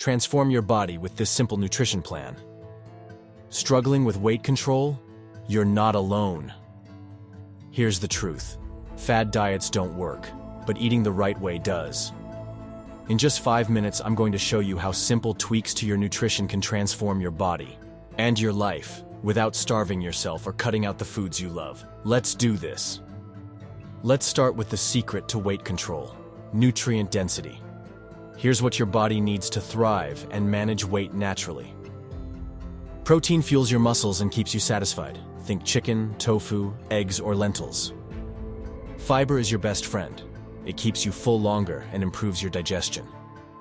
Transform your body with this simple nutrition plan. Struggling with weight control? You're not alone. Here's the truth. Fad diets don't work, but eating the right way does. In just 5 minutes, I'm going to show you how simple tweaks to your nutrition can transform your body and your life without starving yourself or cutting out the foods you love. Let's do this. Let's start with the secret to weight control: nutrient density. Here's what your body needs to thrive and manage weight naturally. Protein fuels your muscles and keeps you satisfied. Think chicken, tofu, eggs, or lentils. Fiber is your best friend. It keeps you full longer and improves your digestion.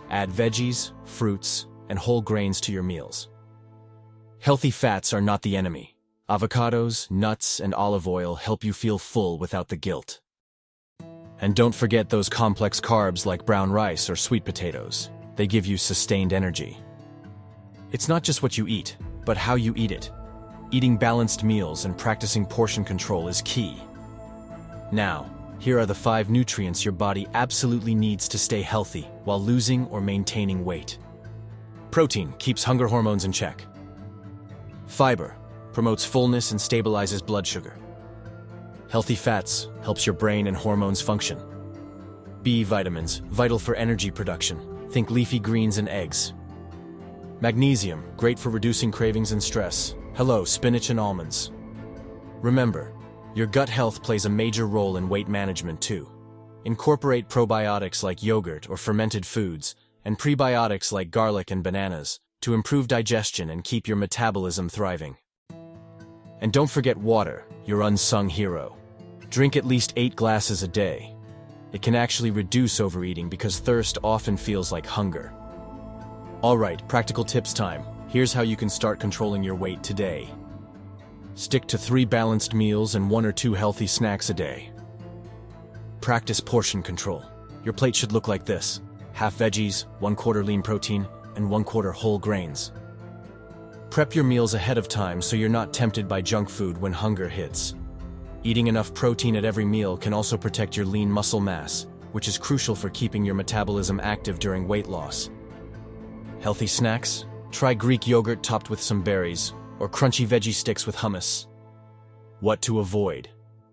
Add veggies, fruits, and whole grains to your meals. Healthy fats are not the enemy. Avocados, nuts, and olive oil help you feel full without the guilt. And don't forget those complex carbs like brown rice or sweet potatoes. They give you sustained energy. It's not just what you eat, but how you eat it. Eating balanced meals and practicing portion control is key. Now, here are the 5 nutrients your body absolutely needs to stay healthy while losing or maintaining weight. Protein keeps hunger hormones in check. Fiber promotes fullness and stabilizes blood sugar. Healthy fats helps your brain and hormones function. B vitamins, vital for energy production. Think leafy greens and eggs. Magnesium, great for reducing cravings and stress. Hello, spinach and almonds. Remember, your gut health plays a major role in weight management too. Incorporate probiotics like yogurt or fermented foods, and prebiotics like garlic and bananas to improve digestion and keep your metabolism thriving. And don't forget water, your unsung hero. Drink at least 8 glasses a day. It can actually reduce overeating because thirst often feels like hunger. Alright, practical tips time. Here's how you can start controlling your weight today. Stick to 3 balanced meals and 1 or 2 healthy snacks a day. Practice portion control. Your plate should look like this: half veggies, 1/4 lean protein, and 1/4 whole grains. Prep your meals ahead of time so you're not tempted by junk food when hunger hits. Eating enough protein at every meal can also protect your lean muscle mass, which is crucial for keeping your metabolism active during weight loss. Healthy snacks? Try Greek yogurt topped with some berries, or crunchy veggie sticks with hummus. What to avoid?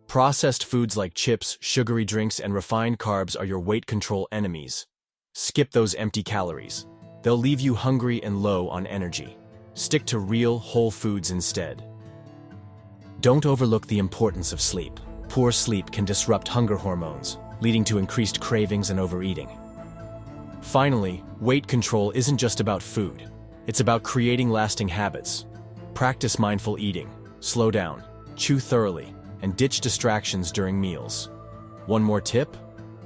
Processed foods like chips, sugary drinks, and refined carbs are your weight control enemies. Skip those empty calories. They'll leave you hungry and low on energy. Stick to real, whole foods instead. Don't overlook the importance of sleep. Poor sleep can disrupt hunger hormones, leading to increased cravings and overeating. Finally, weight control isn't just about food. It's about creating lasting habits. Practice mindful eating, slow down, chew thoroughly, and ditch distractions during meals. One more tip: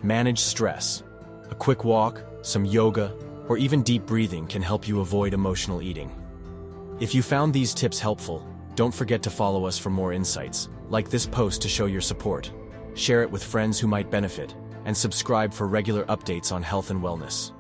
manage stress. A quick walk, some yoga, or even deep breathing can help you avoid emotional eating. If you found these tips helpful, don't forget to follow us for more insights. Like this post to show your support. Share it with friends who might benefit, and subscribe for regular updates on health and wellness.